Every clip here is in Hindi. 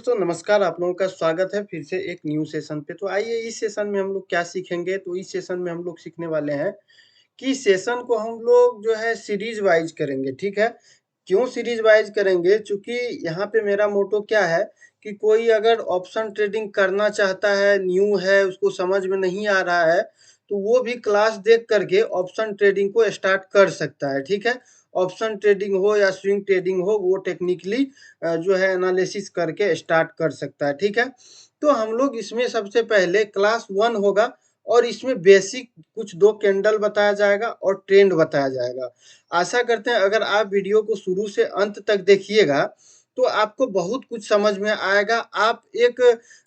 दोस्तों नमस्कार, आप लोगों का स्वागत है फिर से एक न्यू सेशन पे। तो आइए इस सेशन में हम लोग क्या सीखेंगे, तो इस सेशन में हम लोग सीखने वाले हैं कि सेशन को हम लोग जो है सीरीज वाइज करेंगे, ठीक है। क्यों सीरीज वाइज करेंगे? चूंकि यहाँ पे मेरा मोटो क्या है कि कोई अगर ऑप्शन ट्रेडिंग करना चाहता है, न्यू है, उसको समझ में नहीं आ रहा है, तो वो भी क्लास देख करके ऑप्शन ट्रेडिंग को स्टार्ट कर सकता है, ठीक है। ऑप्शन ट्रेडिंग हो या स्विंग ट्रेडिंग हो, वो टेक्निकली जो है एनालिसिस करके स्टार्ट कर सकता है, ठीक है। तो हम लोग इसमें सबसे पहले क्लास 1 होगा और इसमें बेसिक कुछ 2 कैंडल बताया जाएगा और ट्रेंड बताया जाएगा। आशा करते हैं अगर आप वीडियो को शुरू से अंत तक देखिएगा तो आपको बहुत कुछ समझ में आएगा। आप एक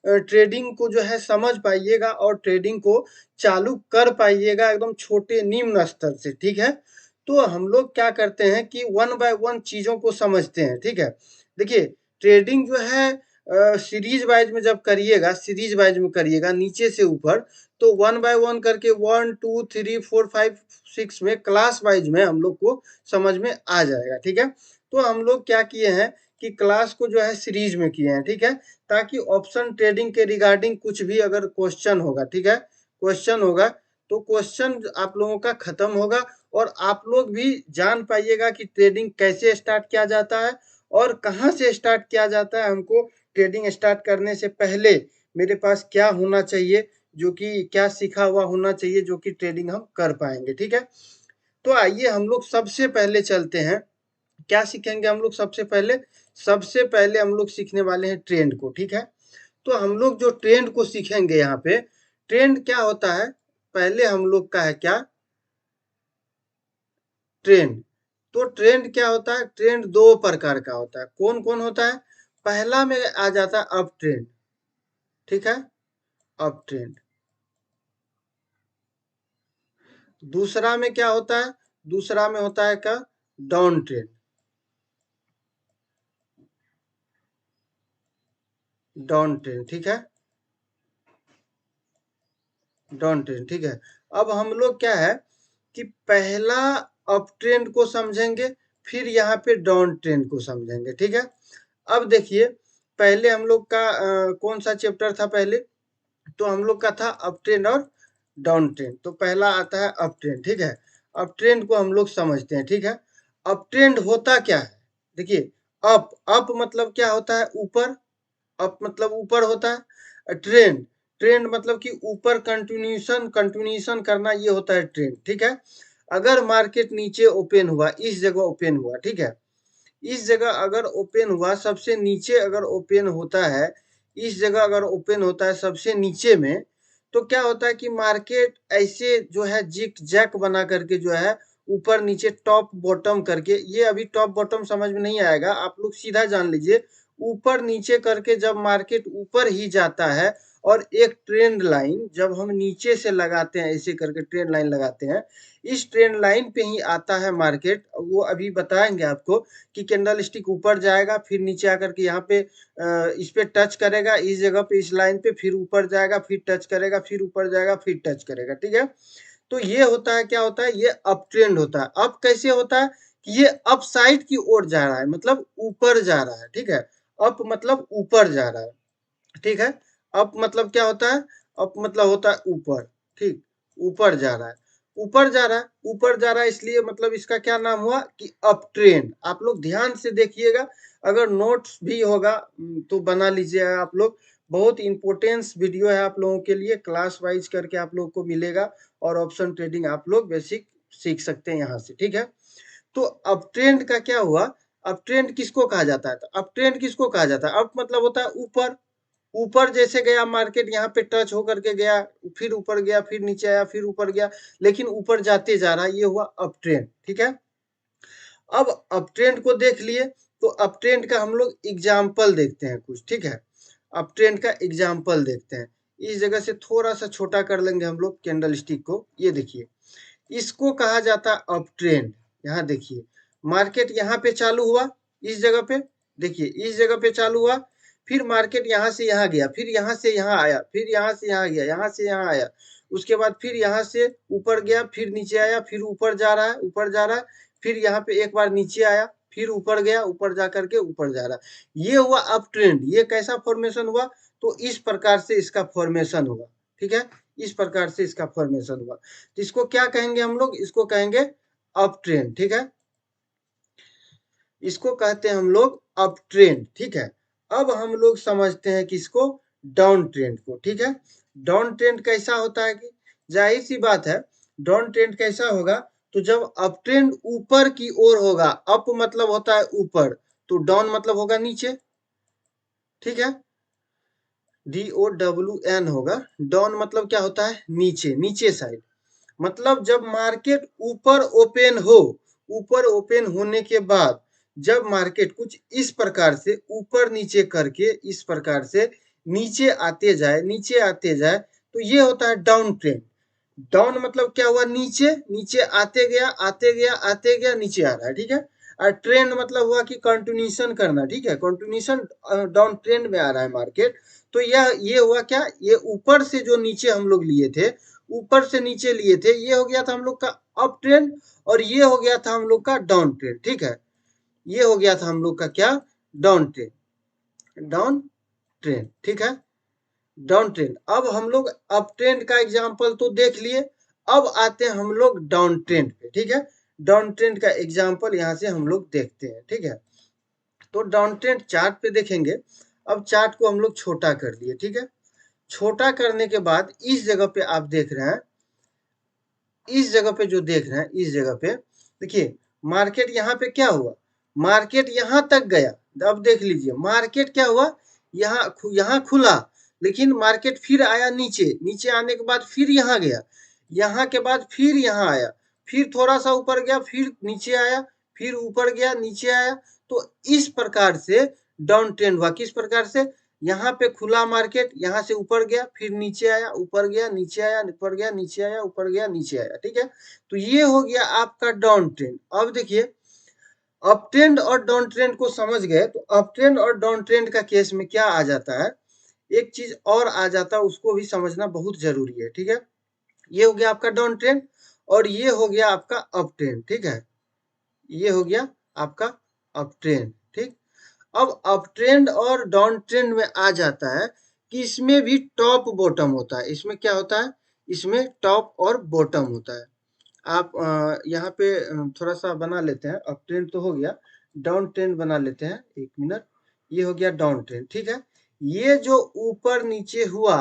ट्रेडिंग को जो है समझ पाइएगा और ट्रेडिंग को चालू कर पाइएगा एकदम छोटे निम्न स्तर से, ठीक है। तो हम लोग क्या करते हैं कि वन बाय वन चीज़ों को समझते हैं, ठीक है। देखिए ट्रेडिंग जो है सीरीज वाइज में जब करिएगा, सीरीज वाइज में करिएगा नीचे से ऊपर, तो वन बाय वन करके 1 2 3 4 5 6 में क्लास वाइज में हम लोग को समझ में आ जाएगा, ठीक है। तो हम लोग क्या किए हैं कि क्लास को जो है सीरीज में किए हैं, ठीक है, ताकि ऑप्शन ट्रेडिंग के रिगार्डिंग कुछ भी अगर क्वेश्चन होगा, ठीक है, क्वेश्चन होगा तो क्वेश्चन आप लोगों का खत्म होगा और आप लोग भी जान पाइएगा कि ट्रेडिंग कैसे स्टार्ट किया जाता है और कहाँ से स्टार्ट किया जाता है। हमको ट्रेडिंग स्टार्ट करने से पहले मेरे पास क्या होना चाहिए, जो कि क्या सीखा हुआ होना चाहिए, जो कि ट्रेडिंग हम कर पाएंगे, ठीक है। तो आइए हम लोग सबसे पहले चलते हैं, क्या सीखेंगे हम लोग सबसे पहले हम लोग सीखने वाले हैं ट्रेंड को, ठीक है। तो हम लोग जो ट्रेंड को सीखेंगे यहाँ पे, ट्रेंड क्या होता है, पहले हम लोग का है क्या, ट्रेंड। तो ट्रेंड क्या होता है, ट्रेंड दो प्रकार का होता है। कौन कौन होता है? पहला में आ जाता है अप ट्रेंड, ठीक है, अप ट्रेंड। दूसरा में क्या होता है? दूसरा में होता है क्या, डाउन ट्रेंड, डाउन ट्रेंड, ठीक है, डाउन ट्रेंड, ठीक है। अब हम लोग क्या है कि पहला अप ट्रेंड को समझेंगे, फिर यहाँ पे डाउन ट्रेंड को समझेंगे, ठीक है। अब देखिए पहले हम लोग का कौन सा चैप्टर था पहले, तो हम लोग का था अप ट्रेंड और डाउन ट्रेंड। तो पहला आता है अप ट्रेंड, ठीक है। अप ट्रेंड को हम लोग समझते हैं, ठीक है। अप ट्रेंड होता क्या है? देखिए अप, अप मतलब क्या होता है, ऊपर, अप मतलब ऊपर होता है। ट्रेंड, ट्रेंड मतलब कि ऊपर कंटिन्यूशन, कंटिन्यूशन करना, ये होता है ट्रेंड, ठीक है। अगर मार्केट नीचे ओपन हुआ, इस जगह ओपन हुआ, ठीक है, इस जगह अगर ओपन हुआ, सबसे नीचे अगर ओपन होता है, इस जगह अगर ओपन होता है सबसे नीचे में, तो क्या होता है कि मार्केट ऐसे जो है जिक जैक बना करके जो है ऊपर नीचे टॉप बॉटम करके, ये अभी टॉप बॉटम समझ में नहीं आएगा, आप लोग सीधा जान लीजिए, ऊपर नीचे करके जब मार्केट ऊपर ही जाता है और एक ट्रेंड लाइन जब हम नीचे से लगाते हैं, ऐसे करके ट्रेंड लाइन लगाते हैं, इस ट्रेंड लाइन पे ही आता है मार्केट। वो अभी बताएंगे आपको कि कैंडल स्टिक ऊपर जाएगा, फिर नीचे आकर के यहाँ पे इस पे टच करेगा, इस जगह पे इस लाइन पे, फिर ऊपर जाएगा, फिर टच करेगा, फिर ऊपर जाएगा, फिर टच करेगा, ठीक है। तो ये होता है, क्या होता है, ये अप ट्रेंड होता है। अप कैसे होता है कि ये अप साइड की ओर जा रहा है, मतलब ऊपर जा रहा है, ठीक है। अप मतलब ऊपर जा रहा है, ठीक है। अप मतलब क्या होता है, अप मतलब होता है ऊपर, ठीक, ऊपर जा रहा है, ऊपर जा रहा है, ऊपर जा रहा है, इसलिए मतलब इसका क्या नाम हुआ कि अप ट्रेंड। आप लोग ध्यान से देखिएगा, अगर नोट्स भी होगा तो बना लीजिएगा आप लोग। बहुत इंपॉर्टेंस वीडियो है आप लोगों के लिए, क्लास वाइज करके आप लोगों को मिलेगा और ऑप्शन ट्रेडिंग आप लोग बेसिक सीख सकते हैं यहाँ से, ठीक है। तो अप ट्रेंड का क्या हुआ, अप ट्रेंड किसको कहा जाता है, तो अप ट्रेंड किसको कहा जाता है, अप मतलब होता है ऊपर, ऊपर जैसे गया मार्केट, यहाँ पे टच होकर के गया, फिर ऊपर गया, फिर नीचे आया, फिर ऊपर गया, लेकिन ऊपर जाते जा रहा है, ये हुआ अप ट्रेंड, ठीक है। अब अप ट्रेंड को देख लिए, तो अप ट्रेंड का हम लोग एग्जाम्पल देखते हैं कुछ, ठीक है। अप ट्रेंड का एग्जाम्पल देखते हैं, इस जगह से थोड़ा सा छोटा कर लेंगे हम लोग कैंडल स्टिक को, ये देखिए, इसको कहा जाता है अप ट्रेंड। यहाँ देखिए मार्केट यहाँ पे चालू हुआ, इस जगह पे, देखिए इस जगह पे चालू हुआ, फिर मार्केट यहाँ से यहाँ गया, फिर यहाँ से यहाँ आया, फिर यहाँ से यहाँ गया, यहाँ से यहाँ आया, उसके बाद फिर यहाँ से ऊपर गया, फिर नीचे आया, फिर ऊपर जा रहा है, ऊपर जा रहा है, फिर यहाँ पे एक बार नीचे आया, फिर ऊपर गया, ऊपर जा करके ऊपर जा रहा, ये हुआ अप ट्रेंड। ये कैसा फॉर्मेशन हुआ, तो इस प्रकार से इसका फॉर्मेशन हुआ, ठीक है, इस प्रकार से इसका फॉर्मेशन हुआ। तो इसको क्या कहेंगे हम लोग, इसको कहेंगे अप ट्रेंड, ठीक है, इसको कहते हैं हम लोग अप ट्रेंड, ठीक है। अब हम लोग समझते हैं कि इसको डाउन ट्रेंड को, ठीक है। डाउन ट्रेंड कैसा होता है, कि जाहिर सी बात है, डाउन ट्रेंड कैसा होगा, तो जब अप ट्रेंड ऊपर की ओर होगा, अप मतलब होता है ऊपर, तो डाउन मतलब होगा नीचे, ठीक है, DOWN होगा। डाउन मतलब क्या होता है, नीचे, नीचे साइड। मतलब जब मार्केट ऊपर ओपन हो, ऊपर ओपन होने के बाद जब मार्केट कुछ इस प्रकार से ऊपर नीचे करके इस प्रकार से नीचे आते जाए, नीचे आते जाए, तो ये होता है डाउन ट्रेंड। डाउन मतलब क्या हुआ, नीचे, नीचे आते गया, आते गया, आते गया, नीचे आ रहा है, ठीक है। और ट्रेंड मतलब हुआ कि कंटिन्यूशन करना, ठीक है, कंटिन्यूशन डाउन ट्रेंड में आ रहा है मार्केट। तो यह ये हुआ क्या, ये ऊपर से जो नीचे हम लोग लिए थे, ऊपर से नीचे लिए थे, ये हो गया था हम लोग का अप ट्रेंड, और ये हो गया था हम लोग का डाउन ट्रेंड, ठीक है, ये हो गया था हम लोग का क्या, डाउन ट्रेंड, डाउन ट्रेंड, ठीक है, डाउन ट्रेंड। अब हम लोग अप ट्रेंड का एग्जांपल तो देख लिए, अब आते हैं हम लोग डाउन ट्रेंड पे, ठीक है। डाउन ट्रेंड का एग्जांपल यहां से हम लोग देखते हैं, ठीक है। तो डाउन ट्रेंड चार्ट पे देखेंगे। अब चार्ट को हम लोग छोटा कर लिए, ठीक है। छोटा करने के बाद इस जगह पे आप देख रहे हैं, इस जगह पे जो देख रहे हैं, इस जगह पे देखिए, मार्केट यहाँ पे क्या हुआ, मार्केट यहाँ तक गया। अब देख लीजिए, मार्केट क्या हुआ, यहाँ खुला, लेकिन मार्केट फिर आया नीचे, नीचे आने के बाद फिर यहाँ गया, यहाँ के बाद फिर यहाँ आया, फिर थोड़ा सा ऊपर गया, फिर नीचे आया, फिर ऊपर गया, नीचे आया। तो इस प्रकार से डाउन ट्रेंड हुआ। किस प्रकार से, यहाँ पे खुला मार्केट, यहाँ से ऊपर गया, फिर नीचे आया, ऊपर गया, नीचे आया, ऊपर गया, नीचे आया, ऊपर गया, नीचे आया, ठीक है। तो ये हो गया आपका डाउन ट्रेंड। अब देखिए, अप ट्रेंड और डाउन ट्रेंड को समझ गए, तो अप ट्रेंड और डाउन ट्रेंड का केस में क्या आ जाता है, एक चीज और आ जाता है, उसको भी समझना बहुत जरूरी है, ठीक है। ये हो गया आपका डाउन ट्रेंड, और ये हो गया आपका अप ट्रेंड, ठीक है, ये हो गया आपका अप ट्रेंड, ठीक। अब अप ट्रेंड और डाउन ट्रेंड में आ जाता है कि इसमें भी टॉप बॉटम होता है। इसमें क्या होता है, इसमें टॉप और बॉटम होता है। आप यहाँ पे थोड़ा सा बना लेते हैं, अप ट्रेंड तो हो गया, डाउन ट्रेंड बना लेते हैं, एक मिनट। ये हो गया डाउन ट्रेंड, ठीक है। ये जो ऊपर नीचे हुआ,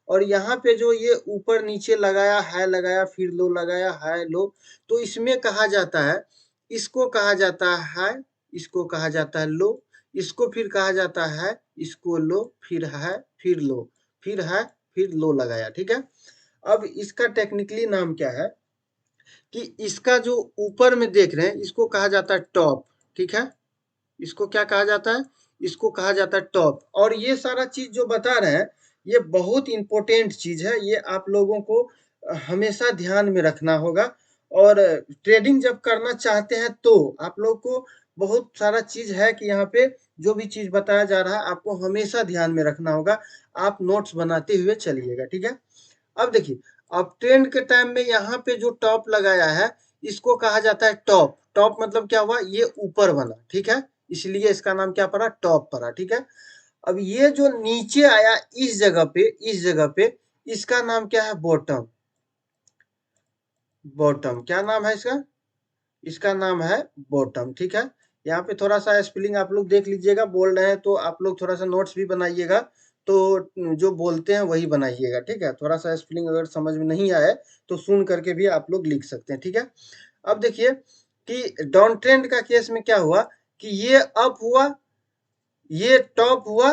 और यहाँ पे जो ये ऊपर नीचे लगाया, हाई लगाया, फिर लो लगाया, हाई लो, तो इसमें कहा जाता है, इसको कहा जाता है हाई, इसको कहा जाता है लो, इसको फिर कहा जाता है, इसको लो, फिर हाई, फिर लो, फिर हाई, फिर लो लगाया, ठीक है। अब इसका टेक्निकली नाम क्या है, कि इसका जो ऊपर में देख रहे हैं, इसको कहा जाता है टॉप, ठीक है, इसको क्या कहा जाता है, इसको कहा जाता है टॉप। और ये सारा चीज जो बता रहे हैं, ये बहुत इंपॉर्टेंट चीज है, ये आप लोगों को हमेशा ध्यान में रखना होगा। और ट्रेडिंग जब करना चाहते हैं, तो आप लोग को बहुत सारा चीज है कि यहाँ पे जो भी चीज बताया जा रहा है, आपको हमेशा ध्यान में रखना होगा। आप नोट्स बनाते हुए चलिएगा, ठीक है। अब देखिए, अब ट्रेंड के टाइम में यहाँ पे जो टॉप लगाया है, इसको कहा जाता है टॉप। टॉप मतलब क्या हुआ, ये ऊपर बना, ठीक है, इसलिए इसका नाम क्या पड़ा, टॉप पड़ा, ठीक है। अब ये जो नीचे आया इस जगह पे, इस जगह पे, इसका नाम क्या है, बॉटम। बॉटम क्या नाम है इसका, इसका नाम है बॉटम, ठीक है। यहाँ पे थोड़ा सा स्पेलिंग आप लोग देख लीजिएगा, बोल रहे हैं तो आप लोग थोड़ा सा नोट्स भी बनाइएगा, तो जो बोलते हैं वही बनाइएगा, ठीक है। थोड़ा सा स्पेलिंग अगर समझ में नहीं आए तो सुन करके भी आप लोग लिख सकते हैं, ठीक है। अब देखिए कि डाउन ट्रेंड का केस में क्या हुआ, कि ये अप हुआ, ये टॉप हुआ,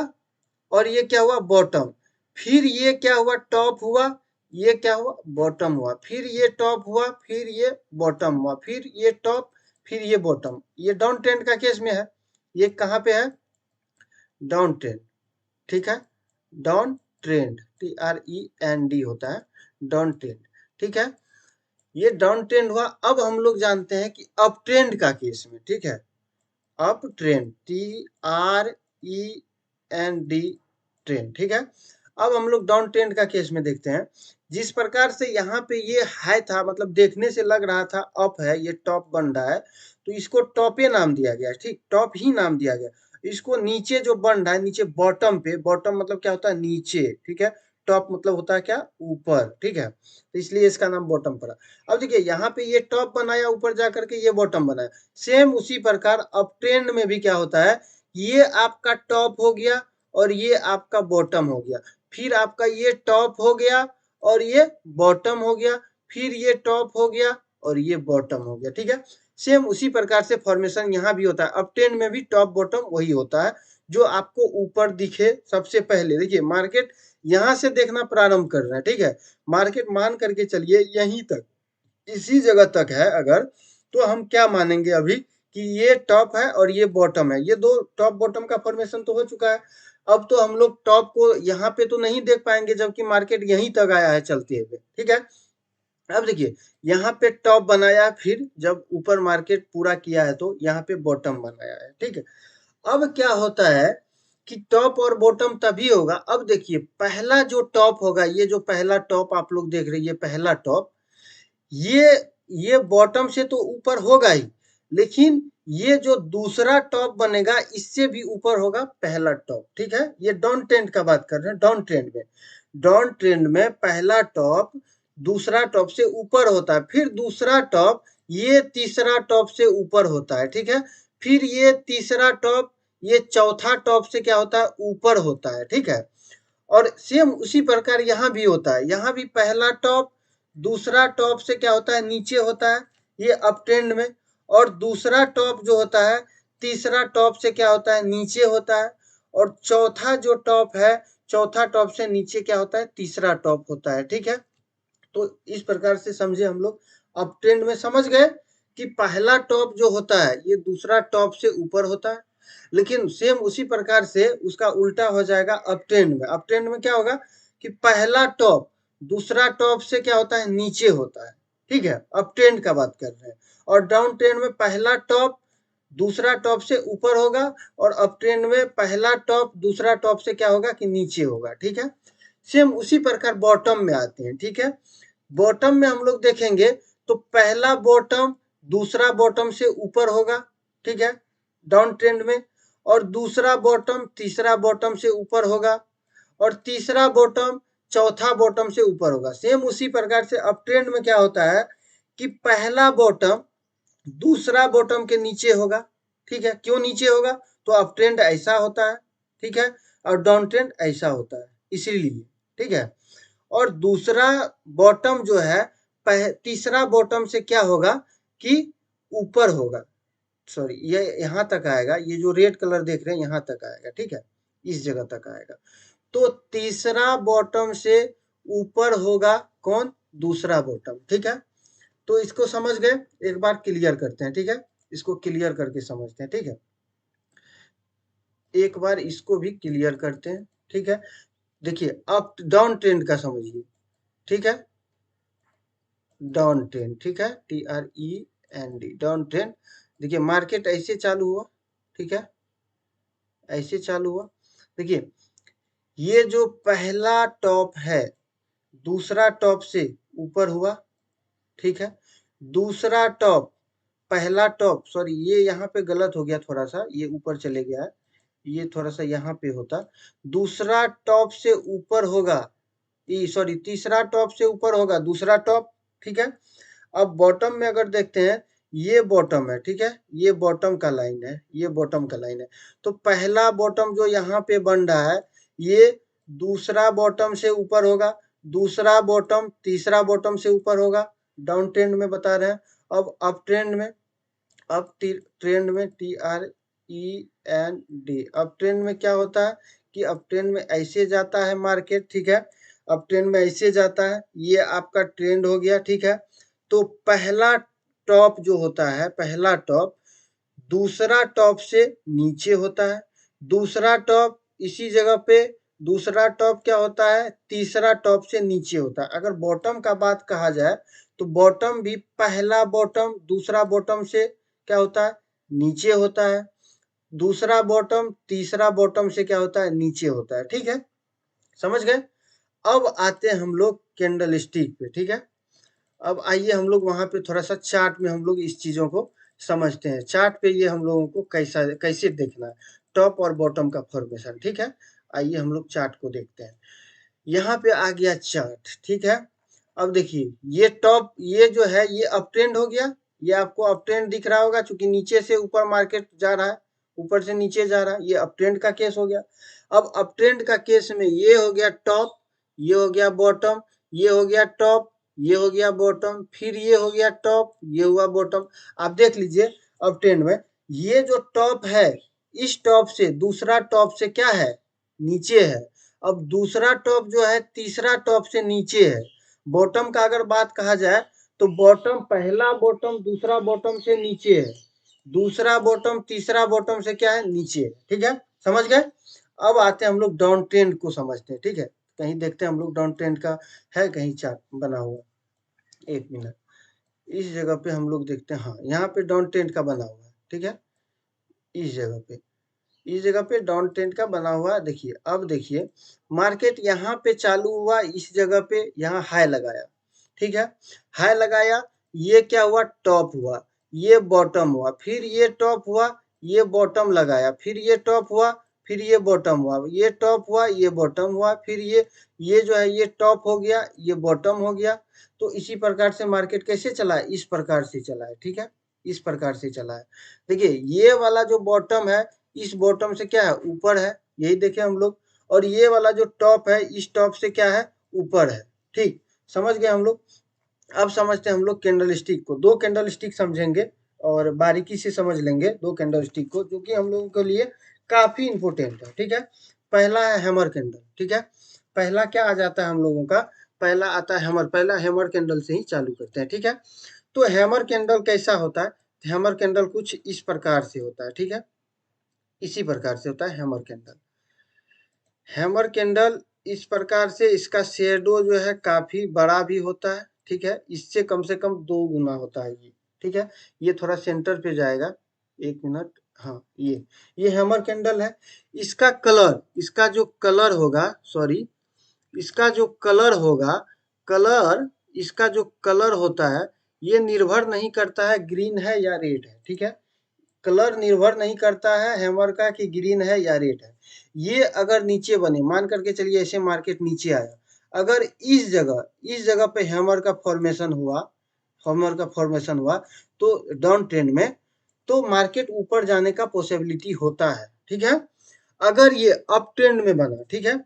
और ये क्या हुआ, बॉटम। फिर ये क्या हुआ, टॉप हुआ, ये क्या हुआ, बॉटम हुआ, फिर ये टॉप हुआ, फिर ये बॉटम हुआ, फिर ये टॉप, फिर ये बॉटम। ये डाउन ट्रेंड का केस में है। ये कहाँ पे है, डाउन ट्रेंड, ठीक है, डाउन ट्रेंड, TREND होता है, डाउन ट्रेंड, ठीक है। ये डाउन ट्रेंड हुआ। अब हम लोग जानते हैं कि अप ट्रेंड का केस में, ठीक है, अप ट्रेंड, TREND ट्रेंड, ठीक है। अब हम लोग डाउन ट्रेंड का केस में देखते हैं। जिस प्रकार से यहाँ पे ये हाई था, मतलब देखने से लग रहा था अप है, ये टॉप बन रहा है, तो इसको टॉपे नाम दिया गया, ठीक, टॉप ही नाम दिया गया। इसको नीचे जो बन रहा है, नीचे बॉटम पे, बॉटम मतलब क्या होता है, नीचे, ठीक है, टॉप मतलब होता है क्या, ऊपर, ठीक है, तो इसलिए इसका नाम बॉटम पड़ा। अब देखिए यहाँ पे ये टॉप बनाया, ऊपर जा करके ये बॉटम बनाया। सेम उसी प्रकार अप ट्रेंड में भी क्या होता है, ये आपका टॉप हो गया और ये आपका बॉटम हो गया, फिर आपका ये टॉप हो गया और ये बॉटम हो गया, फिर ये टॉप हो गया और ये बॉटम हो गया, ठीक है। सेम उसी प्रकार से फॉर्मेशन यहाँ भी होता है, अप ट्रेंड में भी टॉप बॉटम वही होता है, जो आपको ऊपर दिखे सबसे पहले। देखिए मार्केट यहाँ से देखना प्रारंभ कर रहा है, ठीक है, मार्केट मान करके चलिए यहीं तक, इसी जगह तक है अगर, तो हम क्या मानेंगे अभी कि ये टॉप है और ये बॉटम है, ये दो टॉप बॉटम का फॉर्मेशन तो हो चुका है। अब तो हम लोग टॉप को यहाँ पे तो नहीं देख पाएंगे, जबकि मार्केट यहीं तक आया है चलते हुए, ठीक है। अब देखिए यहाँ पे टॉप बनाया, फिर जब ऊपर मार्केट पूरा किया है तो यहाँ पे बॉटम बनाया है, ठीक है। अब क्या होता है कि टॉप और बॉटम तभी होगा, अब देखिए पहला जो टॉप होगा, ये जो पहला टॉप आप लोग देख रहे हैं, ये पहला टॉप, ये ये बॉटम से तो ऊपर होगा ही, लेकिन ये जो दूसरा टॉप बनेगा इससे भी ऊपर होगा पहला टॉप, ठीक है। ये डाउन ट्रेंड का बात कर रहे हैं, डाउन ट्रेंड में, डाउन ट्रेंड में पहला टॉप दूसरा टॉप से ऊपर होता है, फिर दूसरा टॉप ये तीसरा टॉप से ऊपर होता है, ठीक है, फिर ये तीसरा टॉप ये चौथा टॉप से क्या होता है, ऊपर होता है, ठीक है। और सेम उसी प्रकार यहाँ भी होता है, यहाँ भी पहला टॉप दूसरा टॉप से क्या होता है, नीचे होता है, ये अप ट्रेंड में, और दूसरा टॉप जो होता है तीसरा टॉप से क्या होता है, नीचे होता है, और चौथा जो टॉप है चौथा टॉप से नीचे क्या होता है, तीसरा टॉप होता है, ठीक है। तो इस प्रकार से समझे हम लोग, अप ट्रेंड में समझ गए कि पहला टॉप जो होता है ये दूसरा टॉप से ऊपर होता है, लेकिन सेम उसी प्रकार से उसका उल्टा हो जाएगा अप ट्रेंड में। अप ट्रेंड में क्या होगा कि पहला टॉप दूसरा टॉप से क्या होता है, नीचे होता है, ठीक है, अप ट्रेंड का बात कर रहे हैं। और डाउन ट्रेंड में पहला टॉप दूसरा टॉप से ऊपर होगा, और अप ट्रेंड में पहला टॉप दूसरा टॉप से क्या होगा कि नीचे होगा, ठीक है। सेम उसी प्रकार बॉटम में आते हैं, ठीक है। बॉटम में हम लोग देखेंगे तो पहला बॉटम दूसरा बॉटम से ऊपर होगा, ठीक है, डाउन ट्रेंड में, और दूसरा बॉटम तीसरा बॉटम से ऊपर होगा, और तीसरा बॉटम चौथा बॉटम से ऊपर होगा। सेम उसी प्रकार से अप ट्रेंड में क्या होता है कि पहला बॉटम दूसरा बॉटम के नीचे होगा, ठीक है, क्यों नीचे होगा, तो अप ट्रेंड ऐसा होता है, ठीक है, और डाउन ट्रेंड ऐसा होता है, इसीलिए, ठीक है। और दूसरा बॉटम जो है तीसरा बॉटम से क्या होगा कि ऊपर होगा, सॉरी ये यहाँ तक आएगा, ये जो रेड कलर देख रहे हैं यहाँ तक आएगा, ठीक है, इस जगह तक आएगा। तो तीसरा बॉटम से ऊपर होगा कौन, दूसरा बॉटम, ठीक है। तो इसको समझ गए, एक बार क्लियर करते हैं, ठीक है, इसको क्लियर करके समझते हैं, ठीक है, एक बार इसको भी क्लियर करते हैं, ठीक है। देखिए अप डाउन ट्रेंड का समझिए, ठीक है, डाउन ट्रेंड, ठीक है, TREND, डाउन ट्रेंड। देखिए मार्केट ऐसे चालू हुआ, ठीक है, ऐसे चालू हुआ। देखिए ये जो पहला टॉप है दूसरा टॉप से ऊपर हुआ, ठीक है, दूसरा टॉप पहला टॉप, सॉरी ये यहाँ पे गलत हो गया, थोड़ा सा ये ऊपर चले गया है, ये थोड़ा सा यहाँ पे होता, दूसरा टॉप से ऊपर होगा, सॉरी तीसरा टॉप से ऊपर होगा दूसरा टॉप, ठीक है। अब बॉटम में अगर देखते हैं, ये बॉटम है, ठीक है, ये बॉटम का लाइन है, ये बॉटम का लाइन है, तो पहला बॉटम जो यहाँ पे बन रहा है ये दूसरा बॉटम से ऊपर होगा, दूसरा बॉटम तीसरा बॉटम से ऊपर होगा, डाउन ट्रेंड में बता रहे हैं। अब अप ट्रेंड में, अप ट्रेंड में TREND, अप ट्रेंड में क्या होता है कि अप ट्रेंड में ऐसे जाता है मार्केट, ठीक है, अप ट्रेंड में ऐसे जाता है, ये आपका ट्रेंड हो गया, ठीक है। तो पहला टॉप जो होता है, पहला टॉप दूसरा टॉप से नीचे होता है, दूसरा टॉप इसी जगह पे, दूसरा टॉप क्या होता है, तीसरा टॉप से नीचे होता है। अगर बॉटम का बात कहा जाए तो बॉटम भी पहला बॉटम दूसरा बॉटम से क्या होता है, नीचे होता है, दूसरा बॉटम तीसरा बॉटम से क्या होता है, नीचे होता है, ठीक है। समझ गए। अब आते हैं हम लोग कैंडल स्टिक पे, ठीक है। अब आइए हम लोग वहां पे थोड़ा सा चार्ट में हम लोग इस चीजों को समझते हैं। चार्ट पे ये हम लोगों को कैसे देखना है, टॉप और बॉटम का फॉर्मेशन, ठीक है। आइए हम लोग चार्ट को देखते हैं। यहाँ पे आ गया चार्ट, ठीक है। अब देखिए ये टॉप, ये जो है ये अप ट्रेंड हो गया, ये आपको अप ट्रेंड दिख रहा होगा क्योंकि नीचे से ऊपर मार्केट जा रहा है, ऊपर से नीचे जा रहा है, ये अप ट्रेंड का केस हो गया। अब अप ट्रेंड का केस में ये हो गया टॉप, ये हो गया बॉटम, ये हो गया टॉप, ये हो गया बॉटम, फिर ये हो गया टॉप, ये हुआ बॉटम। आप देख लीजिए अप ट्रेंड में ये जो टॉप है, इस टॉप से दूसरा टॉप से क्या है, नीचे है। अब दूसरा टॉप जो है तीसरा टॉप से नीचे है। बॉटम का अगर बात कहा जाए तो बॉटम, पहला बॉटम दूसरा बॉटम से नीचे है, दूसरा बॉटम तीसरा बॉटम से क्या है, नीचे है, ठीक है। समझ गए। अब आते हैं हम लोग डाउन ट्रेंड को समझते हैं, ठीक है। कहीं देखते हैं हम लोग डाउन ट्रेंड का है कहीं चार्ट बना हुआ, एक मिनट। इस जगह पे हम लोग देखते हैं, हाँ यहाँ पे डाउन ट्रेंड का बना हुआ है, ठीक है। इस जगह पे, इस जगह पे डाउन ट्रेंड का बना हुआ, देखिए अब देखिए मार्केट यहाँ पे चालू हुआ, इस जगह पे यहाँ हाई लगाया, ठीक है। हाई लगाया, ये क्या हुआ, टॉप हुआ, ये बॉटम हुआ, फिर ये टॉप हुआ, ये बॉटम लगाया, फिर ये टॉप हुआ, फिर ये बॉटम हुआ, ये टॉप हुआ, ये बॉटम हुआ, फिर ये जो है ये टॉप हो गया, ये बॉटम हो गया। तो इसी प्रकार से मार्केट कैसे चला है, इस प्रकार से चला है, ठीक है। इस प्रकार से चला है। देखिए ये वाला जो बॉटम है, इस बॉटम से क्या है, ऊपर है, यही देखे हम लोग। और ये वाला जो टॉप है, इस टॉप से क्या है, ऊपर है, ठीक। समझ गए हम लोग। अब समझते हैं हम लोग कैंडल स्टिक को। दो कैंडल स्टिक समझेंगे और बारीकी से समझ लेंगे दो कैंडल स्टिक को, जो कि हम लोगों के लिए काफी इंपोर्टेंट है, ठीक है। पहला है हैमर कैंडल, ठीक है। पहला क्या आ जाता है हम लोगों का, पहला आता है हैमर। पहला हैमर कैंडल से ही चालू करते हैं, ठीक है। तो हैमर कैंडल कैसा होता है, हैमर कैंडल कुछ इस प्रकार से होता है, ठीक है। इसी प्रकार से होता है हैमर कैंडल। हैमर कैंडल इस प्रकार से, इसका शेडो जो है काफी बड़ा भी होता है, ठीक है। इससे कम से कम 2 गुना होता है ये, ठीक है। ये थोड़ा सेंटर पे जाएगा, एक मिनट, हाँ ये हैमर कैंडल है। इसका कलर, इसका जो कलर होगा, सॉरी, इसका जो कलर होगा, कलर, इसका जो कलर होता है, ये निर्भर नहीं करता है ग्रीन है या रेड है, ठीक है। कलर निर्भर नहीं करता है हैमर का कि ग्रीन है या रेड है। ये अगर नीचे बने, मान करके चलिए ऐसे मार्केट नीचे आया, अगर इस जगह पे हैमर का फॉर्मेशन हुआ, हैमर का फॉर्मेशन हुआ तो डाउन ट्रेंड में, तो मार्केट ऊपर जाने का पॉसिबिलिटी होता है, ठीक है। अगर ये अप ट्रेंड में बना, ठीक है,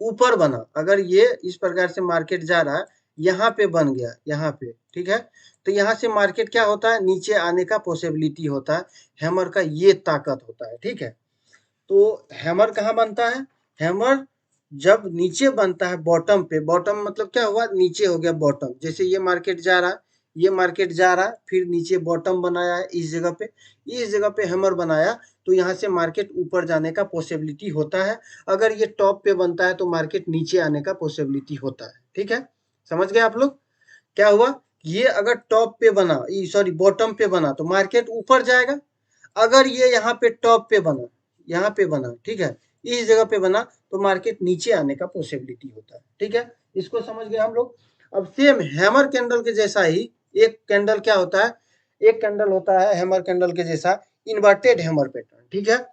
ऊपर बना, अगर ये इस प्रकार से मार्केट जा रहा है, यहाँ पे बन गया, यहाँ पे, ठीक है, तो यहाँ से मार्केट क्या होता है, नीचे आने का पॉसिबिलिटी होता है। हैमर का ये ताकत होता है, ठीक है। तो हैमर कहाँ बनता है, हैमर जब नीचे बनता है बॉटम पे, बॉटम मतलब क्या हुआ, नीचे हो गया बॉटम। जैसे ये मार्केट जा रहा है, ये मार्केट जा रहा है, फिर नीचे बॉटम बनाया है इस जगह पे, इस जगह पे हैमर बनाया, तो यहाँ से मार्केट ऊपर जाने का पॉसिबिलिटी होता है। अगर ये टॉप पे बनता है तो मार्केट नीचे आने का पॉसिबिलिटी होता है, ठीक है। समझ गए आप लोग। क्या हुआ, ये अगर टॉप पे बना, सॉरी बॉटम पे बना तो मार्केट ऊपर जाएगा। अगर ये यहाँ पे टॉप पे बना, यहाँ पे बना, ठीक है, इस जगह पे बना, तो मार्केट नीचे आने का पॉसिबिलिटी होता है, ठीक है। इसको समझ गए हम लोग। अब सेम हैमर कैंडल के जैसा ही एक कैंडल क्या होता है, एक कैंडल होता है हैमर कैंडल के जैसा इन्वर्टेड हैमर पैटर्न, ठीक है।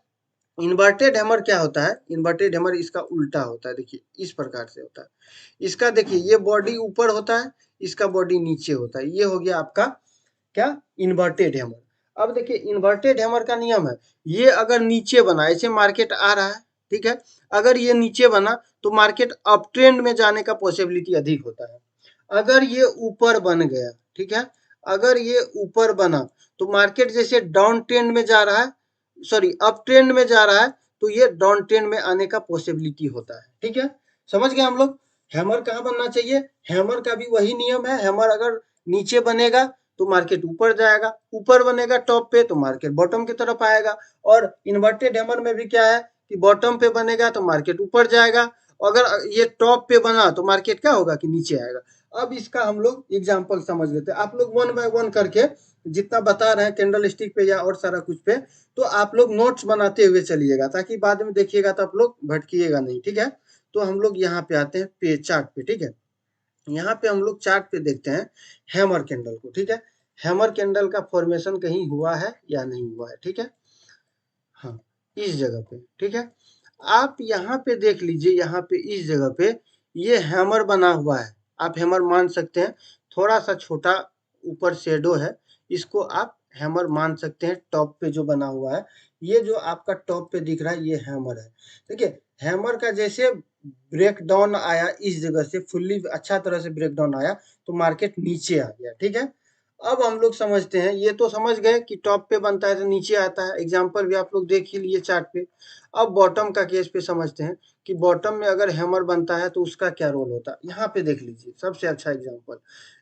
इन्वर्टेड हैमर क्या होता है, इन्वर्टेड हैमर इसका उल्टा होता है, देखिए इस प्रकार से होता है। इसका देखिए ये बॉडी ऊपर होता है, इसका बॉडी नीचे होता है, ये हो गया आपका क्या, इन्वर्टेड हैमर। अब देखिए इन्वर्टेड हैमर का नियम है, ये अगर नीचे बना, ऐसे मार्केट आ रहा है, ठीक है, अगर ये नीचे बना तो मार्केट अप ट्रेंड में जाने का पॉसिबिलिटी अधिक होता है। अगर ये ऊपर बन गया, ठीक है, अगर ये ऊपर बना तो मार्केट जैसे डाउन ट्रेंड में जा रहा है, सॉरी अप ट्रेंड में जा रहा है, तो ये डाउन ट्रेंड में आने का पॉसिबिलिटी होता है, ठीक है। समझ गए हम लोग। हैमर कहाँ बनना चाहिए, हैमर का भी वही नियम है, हैमर अगर नीचे बनेगा तो मार्केट ऊपर जाएगा, ऊपर बनेगा टॉप पे तो मार्केट बॉटम की तरफ आएगा। और इन्वर्टेड हैमर में भी क्या है कि बॉटम पे बनेगा तो मार्केट ऊपर जाएगा, अगर ये टॉप पे बना तो मार्केट क्या होगा कि नीचे आएगा। अब इसका हम लोग एग्जांपल समझ लेते हैं, आप लोग वन बाय वन करके जितना बता रहे हैं कैंडल स्टिक पे या और सारा कुछ पे, तो आप लोग नोट्स बनाते हुए चलिएगा ताकि बाद में देखिएगा तो आप लोग भटकिएगा नहीं, ठीक है। तो हम लोग यहाँ पे आते हैं पे चार्ट पे, ठीक है। यहाँ पे हम लोग चार्ट पे देखते हैं हैमर कैंडल को, ठीक है। हैमर कैंडल का फॉर्मेशन कहीं हुआ है या नहीं हुआ है, ठीक है। हाँ, इस जगह पे, ठीक है। आप यहाँ पे देख लीजिए, यहाँ पे इस जगह पे ये हैमर बना हुआ है, आप हैमर मान सकते हैं। थोड़ा सा छोटा ऊपर शेडो है, इसको आप हैमर मान सकते हैं। टॉप पे जो बना हुआ है, ये जो आपका टॉप पे दिख रहा है, ये हैमर है। देखिए हैमर का जैसे ब्रेक डाउन आया, इस जगह से फुल्ली अच्छा तरह से ब्रेक डाउन आया तो मार्केट नीचे आ गया, ठीक है। अब हम लोग समझते हैं, ये तो समझ गए कि टॉप पे बनता है तो नीचे आता है, एग्जांपल भी आप लोग देख ही लिए चार्ट पे। अब बॉटम का केस पे समझते हैं कि बॉटम में अगर हैमर बनता है तो उसका क्या रोल होता है। यहाँ पे देख लीजिए सबसे अच्छा एग्जांपल,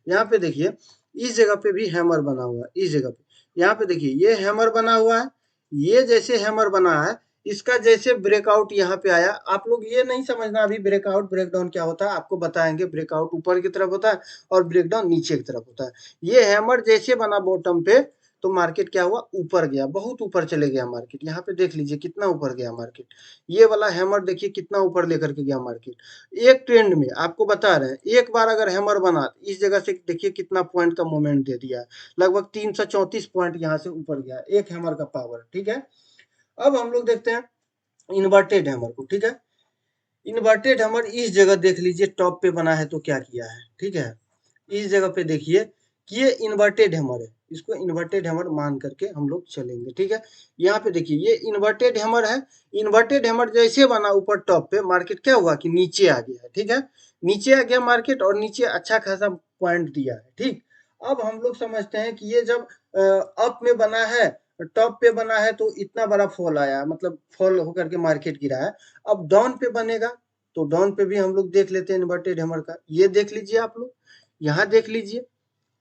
यहाँ पे देखिए इस जगह पे भी हैमर बना हुआ है, इस जगह पे यहाँ पे देखिए ये हैमर बना हुआ है। ये जैसे हैमर बना है, इसका जैसे ब्रेकआउट यहाँ पे आया, आप लोग ये नहीं समझना अभी ब्रेकआउट ब्रेकडाउन क्या होता है, आपको बताएंगे। ब्रेकआउट ऊपर की तरफ होता है और ब्रेकडाउन नीचे की तरफ होता है। ये हैमर जैसे बना बॉटम पे तो मार्केट क्या हुआ, ऊपर गया, बहुत ऊपर चले गया मार्केट। यहाँ पे देख लीजिए कितना ऊपर गया मार्केट। ये वाला हैमर देखिए कितना ऊपर लेकर के गया मार्केट। एक ट्रेंड में आपको बता रहे हैं, एक बार अगर हैमर बना इस जगह से देखिए कितना पॉइंट का मोमेंट दे दिया है, लगभग 334 पॉइंट यहाँ से ऊपर गया, एक हैमर का पावर, ठीक है। अब हम लोग देखते हैं इन्वर्टेड हैमर को, ठीक है। इन्वर्टेड हैमर इस जगह देख लीजिए टॉप पे बना है तो क्या किया है, ठीक है। इस जगह पे देखिए कि ये इन्वर्टेड हैमर है, इसको इन्वर्टेड हैमर मान करके हम लोग चलेंगे, ठीक है। यहाँ पे देखिए ये इन्वर्टेड हैमर है। इन्वर्टेड हैमर जैसे बना ऊपर टॉप पे, मार्केट क्या हुआ कि नीचे आ गया है, ठीक है। नीचे आ गया मार्केट और नीचे अच्छा खासा पॉइंट दिया है, ठीक। अब हम लोग समझते हैं कि ये जब अप में बना है, टॉप पे बना है तो इतना बड़ा फॉल आया, मतलब फॉल होकर के मार्केट गिरा है। अब डाउन पे बनेगा तो डाउन पे भी हम लोग देख लेते हैं इन्वर्टेड हैमर का। ये देख लीजिए आप लोग, यहाँ देख लीजिए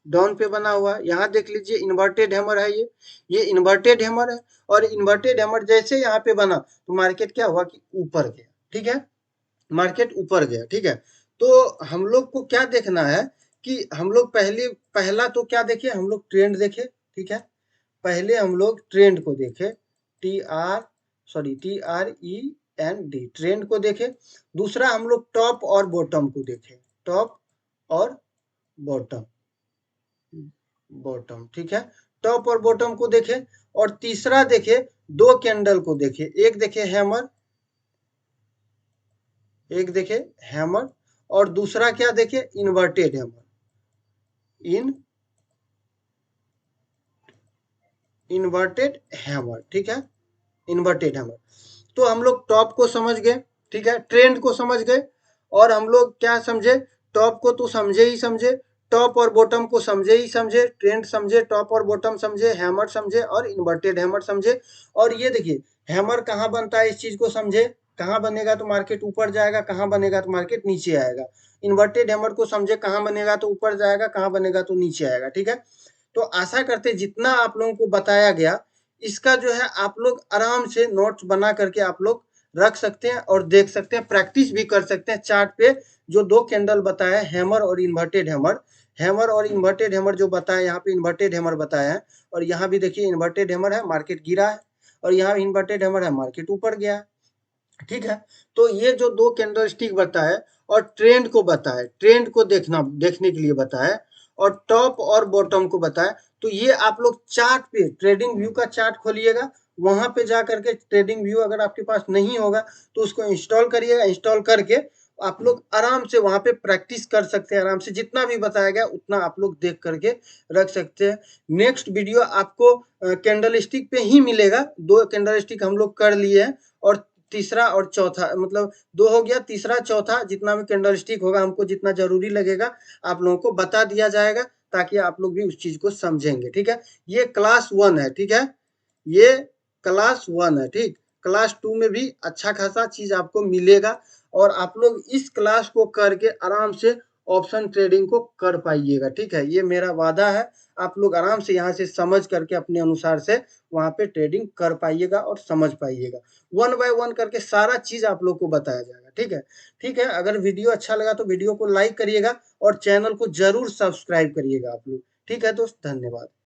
डाउन पे बना हुआ है, यहाँ देख लीजिए इन्वर्टेड हैमर है। ये इन्वर्टेड हैमर है। और इन्वर्टेड हैमर जैसे यहाँ पे बना तो मार्केट क्या हुआ कि ऊपर गया, ठीक है। मार्केट ऊपर गया, ठीक है। तो हम लोग को क्या देखना है कि हम लोग पहला तो क्या देखे, हम लोग ट्रेंड देखे, ठीक है। पहले हम लोग ट्रेंड को देखे, TREND, ट्रेंड को देखे। दूसरा हम लोग टॉप और बॉटम को देखे, टॉप और बॉटम, बॉटम, ठीक है। टॉप और बॉटम को देखे। और तीसरा देखे दो कैंडल को देखे, एक देखे हैमर, एक देखे हैमर, और दूसरा क्या देखे, इन्वर्टेड हैमर, इन्वर्टेड हैमर, ठीक है। Inverted hammer. तो हम लोग टॉप को समझ गए, ठीक है, ट्रेंड को समझ गए। और हम लोग क्या समझे, टॉप को तो समझे ही समझे, टॉप और बॉटम को समझे ही समझे, ट्रेंड समझे, टॉप और बॉटम समझे, हैमर समझे और इन्वर्टेड हैमर समझे। और ये देखिए हैमर कहाँ बनता है, इस चीज को समझे, कहाँ बनेगा तो मार्केट ऊपर जाएगा, कहाँ बनेगा तो मार्केट नीचे आएगा। इन्वर्टेड हैमर को समझे, कहाँ बनेगा तो ऊपर जाएगा, कहाँ बनेगा तो नीचे आएगा, ठीक है। तो आशा करते जितना आप लोगों को बताया गया, इसका जो है आप लोग आराम से नोट्स बना करके आप लोग रख सकते हैं और देख सकते हैं, प्रैक्टिस भी कर सकते हैं। चार्ट पे जो दो कैंडल बताया, हैमर और इन्वर्टेड हैमर, हैमर और इन्वर्टेड हैमर जो बताया, यहाँ पे इन्वर्टेड हैमर बताया है। और यहाँ भी देखिए इन्वर्टेड हैमर है, मार्केट गिरा है, और यहाँ इन्वर्टेड हैमर है, मार्केट ऊपर गया है, ठीक है। तो ये जो दो कैंडल स्टिक बताए और ट्रेंड को बताए, ट्रेंड को देखने के लिए बताए, और टॉप और बॉटम को बताए। तो ये आप लोग चार्ट पे, ट्रेडिंग व्यू का चार्ट खोलिएगा, वहां पे जा करके ट्रेडिंग व्यू अगर आपके पास नहीं होगा तो उसको इंस्टॉल करिएगा। इंस्टॉल करके आप लोग आराम से वहां पे प्रैक्टिस कर सकते हैं, आराम से जितना भी बताया गया उतना आप लोग देख करके रख सकते हैं। नेक्स्ट वीडियो आपको कैंडल स्टिक पे ही मिलेगा। दो कैंडल स्टिक हम लोग कर लिए हैं, और तीसरा और चौथा, मतलब दो हो गया, तीसरा चौथा जितना भी कैंडल स्टिक होगा, हमको जितना जरूरी लगेगा आप लोगों को बता दिया जाएगा, ताकि आप लोग भी उस चीज को समझेंगे, ठीक है। ये क्लास 1 है, ठीक है, ये क्लास 1 है, ठीक। क्लास 2 में भी अच्छा खासा चीज आपको मिलेगा, और आप लोग इस क्लास को करके आराम से ऑप्शन ट्रेडिंग को कर पाइएगा, ठीक है। ये मेरा वादा है, आप लोग आराम से यहाँ से समझ करके अपने अनुसार से वहां पे ट्रेडिंग कर पाइएगा और समझ पाइएगा। 1 बाय 1 करके सारा चीज आप लोग को बताया जाएगा, ठीक है। ठीक है, अगर वीडियो अच्छा लगा तो वीडियो को लाइक करिएगा और चैनल को जरूर सब्सक्राइब करिएगा आप लोग, ठीक है दोस्त, धन्यवाद।